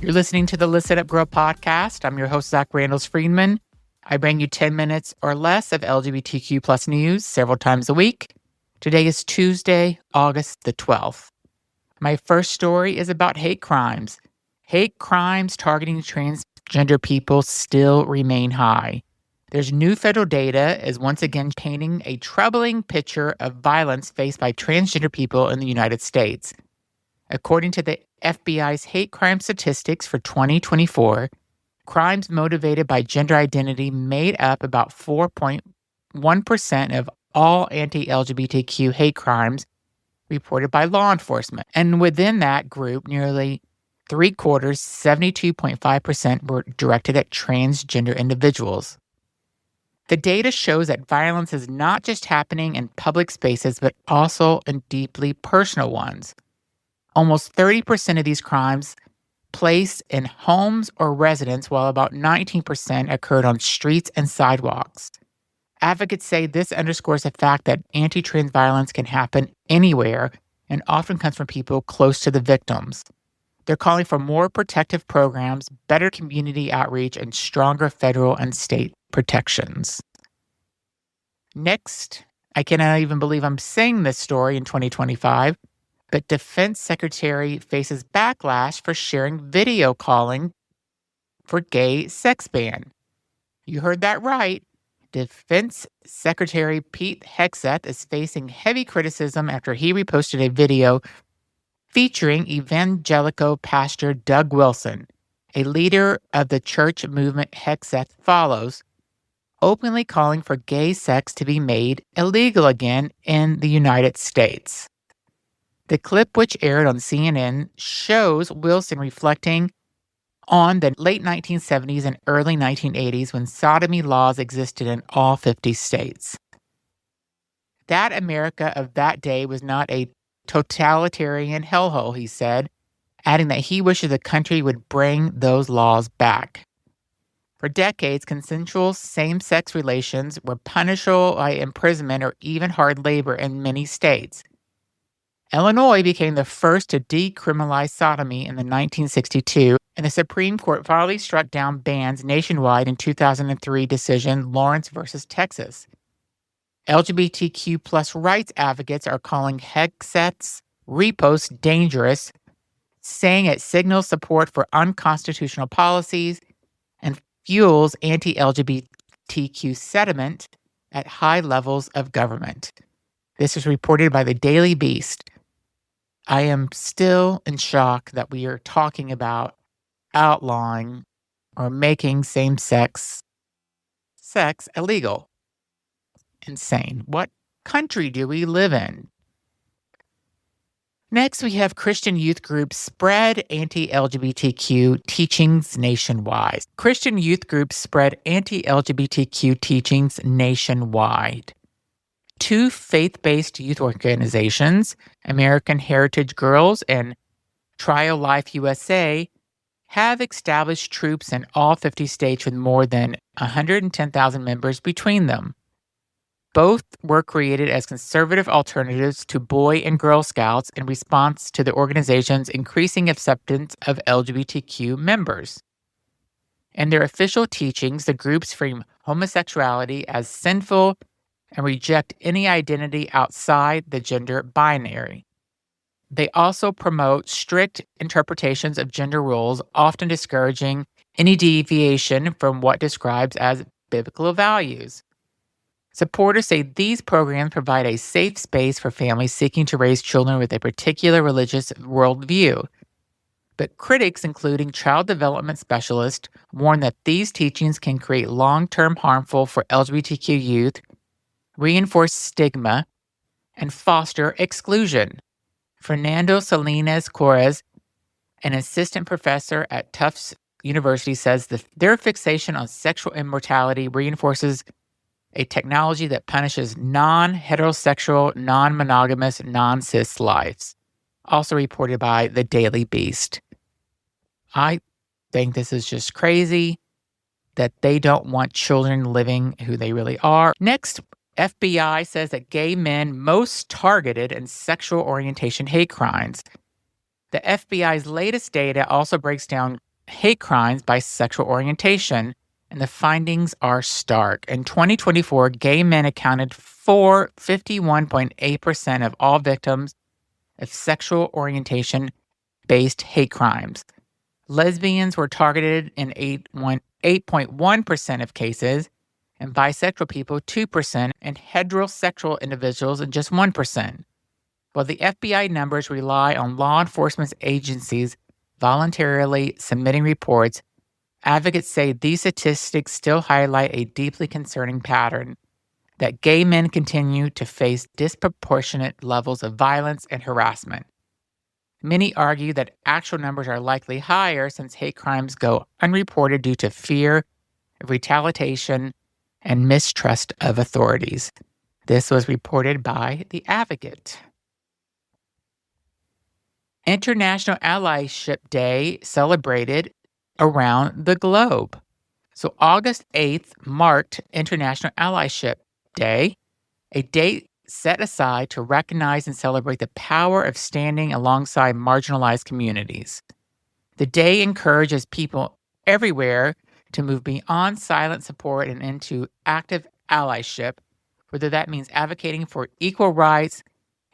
You're listening to the Listen Up Girl podcast. I'm your host, Zach Randles-Friedman. I bring you 10 minutes or less of LGBTQ plus news several times a week. Today is Tuesday, August the 12th. My first story is about hate crimes. Hate crimes targeting transgender people still remain high. There's new federal data is once again painting a troubling picture of violence faced by transgender people in the United States. According to the FBI's hate crime statistics for 2024, crimes motivated by gender identity made up about 4.1% of all anti-LGBTQ hate crimes reported by law enforcement. And within that group, nearly three-quarters, 72.5%, were directed at transgender individuals. The data shows that violence is not just happening in public spaces, but also in deeply personal ones. Almost 30% of these crimes placed in homes or residence, while about 19% occurred on streets and sidewalks. Advocates say this underscores the fact that anti-trans violence can happen anywhere and often comes from people close to the victims. They're calling for more protective programs, better community outreach, and stronger federal and state protections. Next, I cannot even believe I'm saying this story in 2025, but Defense Secretary faces backlash for sharing video calling for gay sex ban. You heard that right. Defense Secretary Pete Hegseth is facing heavy criticism after he reposted a video featuring evangelical pastor Doug Wilson, a leader of the church movement Hegseth follows, openly calling for gay sex to be made illegal again in the United States. The clip, which aired on CNN, shows Wilson reflecting on the late 1970s and early 1980s when sodomy laws existed in all 50 states. That America of that day was not a totalitarian hellhole, he said, adding that he wishes the country would bring those laws back. For decades, consensual same-sex relations were punishable by imprisonment or even hard labor in many states. Illinois became the first to decriminalize sodomy in the 1962, and the Supreme Court finally struck down bans nationwide in 2003 decision Lawrence versus Texas. LGBTQ plus rights advocates are calling Hegseth's repost dangerous, saying it signals support for unconstitutional policies and fuels anti-LGBTQ sentiment at high levels of government. This was reported by the Daily Beast. I am still in shock that we are talking about outlawing or making same-sex sex illegal. Insane. What country do we live in? Next, we have Christian youth groups spread anti-LGBTQ teachings nationwide. Christian youth groups spread anti-LGBTQ teachings nationwide. Two faith-based youth organizations, American Heritage Girls and Trial Life USA, have established troops in all 50 states with more than 110,000 members between them. Both were created as conservative alternatives to Boy and Girl Scouts in response to the organization's increasing acceptance of LGBTQ members. In their official teachings, the groups frame homosexuality as sinful and reject any identity outside the gender binary. They also promote strict interpretations of gender roles, often discouraging any deviation from what describes as biblical values. Supporters say these programs provide a safe space for families seeking to raise children with a particular religious worldview. But critics, including child development specialists, warn that these teachings can create long-term harmful for LGBTQ youth, reinforce stigma, and foster exclusion. Fernando Salinas Corres, an assistant professor at Tufts University, says their fixation on sexual immortality reinforces a technology that punishes non-heterosexual, non-monogamous, non-cis lives. Also reported by the Daily Beast. I think this is just crazy that they don't want children living who they really are. Next, FBI says that gay men most targeted in sexual orientation hate crimes. The FBI's latest data also breaks down hate crimes by sexual orientation, and the findings are stark. In 2024, gay men accounted for 51.8% of all victims of sexual orientation-based hate crimes. Lesbians were targeted in 8.1% of cases, and bisexual people 2%, and heterosexual individuals in just 1%. While the FBI numbers rely on law enforcement agencies voluntarily submitting reports, advocates say these statistics still highlight a deeply concerning pattern that gay men continue to face disproportionate levels of violence and harassment. Many argue that actual numbers are likely higher since hate crimes go unreported due to fear of retaliation and mistrust of authorities. This was reported by The Advocate. International Allyship Day celebrated around the globe. So August 8th marked International Allyship Day, a date set aside to recognize and celebrate the power of standing alongside marginalized communities. The day encourages people everywhere to move beyond silent support and into active allyship, whether that means advocating for equal rights,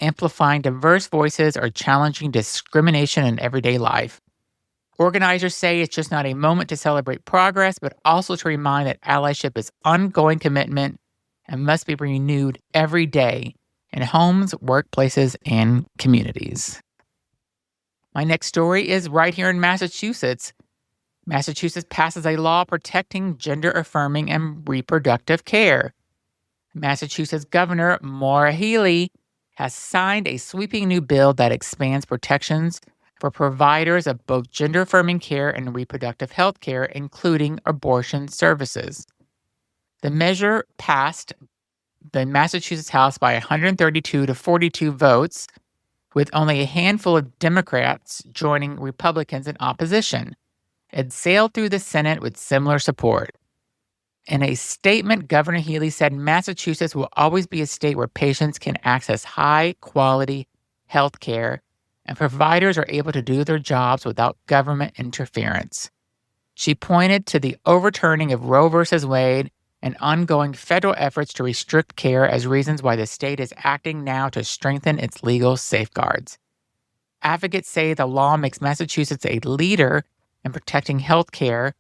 amplifying diverse voices, or challenging discrimination in everyday life. Organizers say it's just not a moment to celebrate progress, but also to remind that allyship is ongoing commitment and must be renewed every day in homes, workplaces, and communities. My next story is right here in Massachusetts. Massachusetts passes a law protecting gender-affirming and reproductive care. Massachusetts Governor Maura Healey has signed a sweeping new bill that expands protections for providers of both gender-affirming care and reproductive health care, including abortion services. The measure passed the Massachusetts House by 132 to 42 votes, with only a handful of Democrats joining Republicans in opposition. It sailed through the Senate with similar support. In a statement, Governor Healey said Massachusetts will always be a state where patients can access high-quality health care and providers are able to do their jobs without government interference. She pointed to the overturning of Roe v. Wade and ongoing federal efforts to restrict care as reasons why the state is acting now to strengthen its legal safeguards. Advocates say the law makes Massachusetts a leader in protecting health care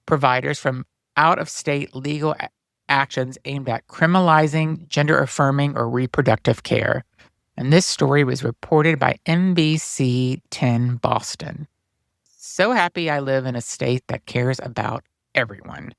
providers from out-of-state legal actions aimed at criminalizing gender-affirming or reproductive care. And this story was reported by NBC 10 Boston. So happy I live in a state that cares about everyone.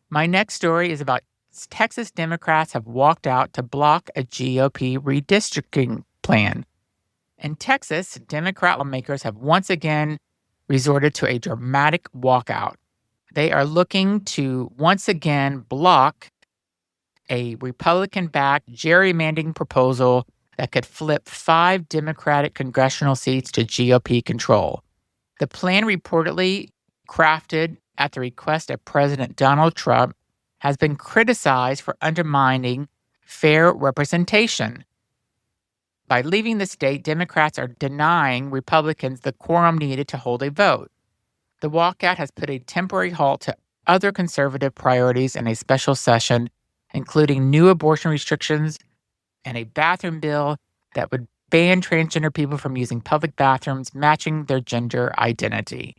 My next story is about Texas Democrats have walked out to block a GOP redistricting plan. In Texas, Democrat lawmakers have once again resorted to a dramatic walkout. They are looking to once again block a Republican-backed gerrymandering proposal that could flip 5 Democratic congressional seats to GOP control. The plan, reportedly crafted at the request of President Donald Trump, has been criticized for undermining fair representation. By leaving the state, Democrats are denying Republicans the quorum needed to hold a vote. The walkout has put a temporary halt to other conservative priorities in a special session, including new abortion restrictions and a bathroom bill that would ban transgender people from using public bathrooms matching their gender identity.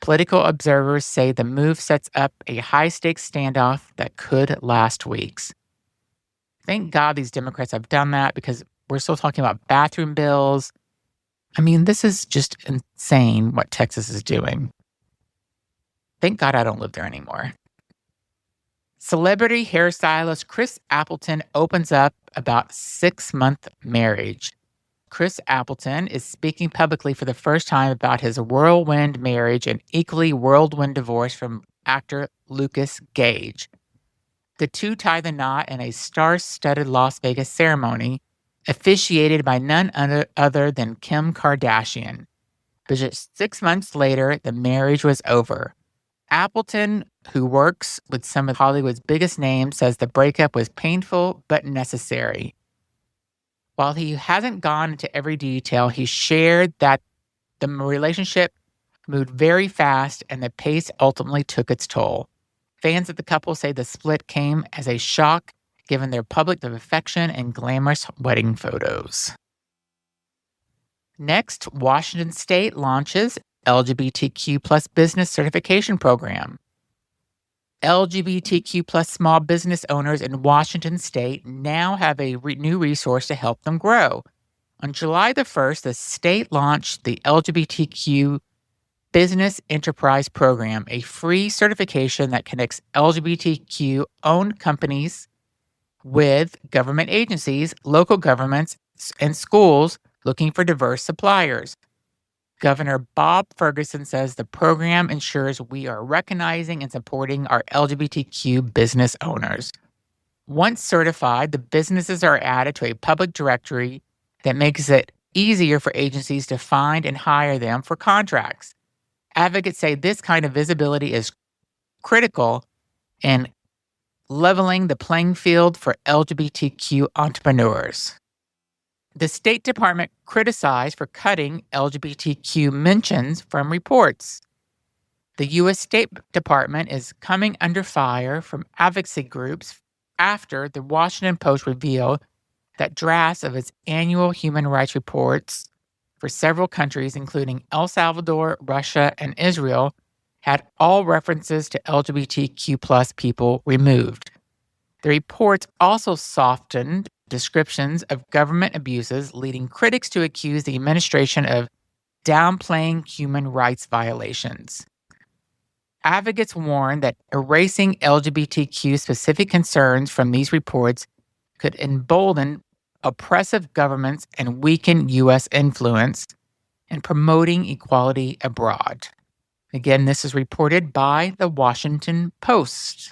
Political observers say the move sets up a high-stakes standoff that could last weeks. Thank God these Democrats have done that, because we're still talking about bathroom bills. I mean, this is just insane what Texas is doing. Thank God I don't live there anymore. Celebrity hairstylist Chris Appleton opens up about 6-month marriage. Chris Appleton is speaking publicly for the first time about his whirlwind marriage and equally whirlwind divorce from actor Lucas Gage. The two tie the knot in a star-studded Las Vegas ceremony officiated by none other than Kim Kardashian. But just 6 months later, the marriage was over. Appleton, who works with some of Hollywood's biggest names, says the breakup was painful but necessary. While he hasn't gone into every detail, he shared that the relationship moved very fast, and the pace ultimately took its toll. Fans of the couple say the split came as a shock given their public affection and glamorous wedding photos. Next, Washington State launches LGBTQ plus business certification program. LGBTQ plus small business owners in Washington State now have a new resource to help them grow. On July the 1st, the state launched the LGBTQ Business Enterprise Program, a free certification that connects LGBTQ-owned companies with government agencies, local governments, and schools looking for diverse suppliers. Governor Bob Ferguson says the program ensures we are recognizing and supporting our LGBTQ business owners. Once certified, the businesses are added to a public directory that makes it easier for agencies to find and hire them for contracts. Advocates say this kind of visibility is critical in leveling the playing field for LGBTQ entrepreneurs. The State Department criticized for cutting LGBTQ mentions from reports. The U.S. State Department is coming under fire from advocacy groups after the Washington Post revealed that drafts of its annual human rights reports for several countries, including El Salvador, Russia, and Israel, had all references to LGBTQ plus people removed. The reports also softened descriptions of government abuses, leading critics to accuse the administration of downplaying human rights violations. Advocates warn that erasing LGBTQ-specific concerns from these reports could embolden oppressive governments and weaken U.S. influence in promoting equality abroad. Again, this is reported by the Washington Post.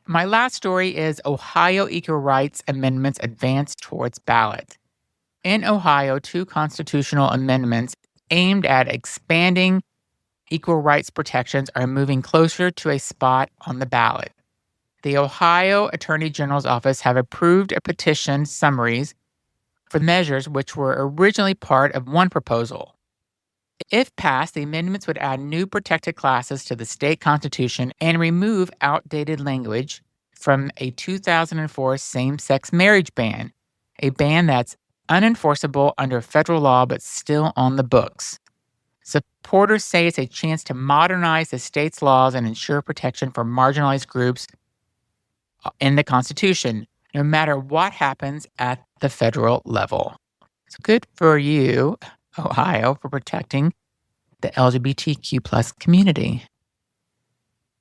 My last story is Ohio Equal Rights Amendments Advance Towards Ballot. In Ohio, 2 constitutional amendments aimed at expanding equal rights protections are moving closer to a spot on the ballot. The Ohio Attorney General's office have approved a petition summaries for measures which were originally part of one proposal. If passed, the amendments would add new protected classes to the state constitution and remove outdated language from a 2004 same-sex marriage ban, a ban that's unenforceable under federal law but still on the books. Supporters say it's a chance to modernize the state's laws and ensure protection for marginalized groups in the Constitution, no matter what happens at the federal level. So good for you, Ohio, for protecting the LGBTQ plus community.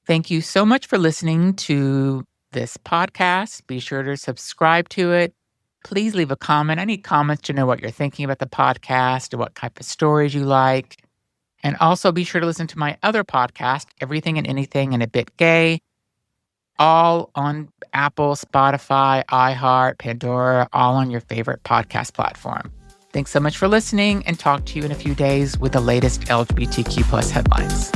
Thank you so much for listening to this podcast. Be sure to subscribe to it. Please leave a comment. I need comments to know what you're thinking about the podcast and what type of stories you like. And also be sure to listen to my other podcast, Everything and Anything and a Bit Gay, all on Apple, Spotify, iHeart, Pandora, all on your favorite podcast platform. Thanks so much for listening, and talk to you in a few days with the latest LGBTQ plus headlines.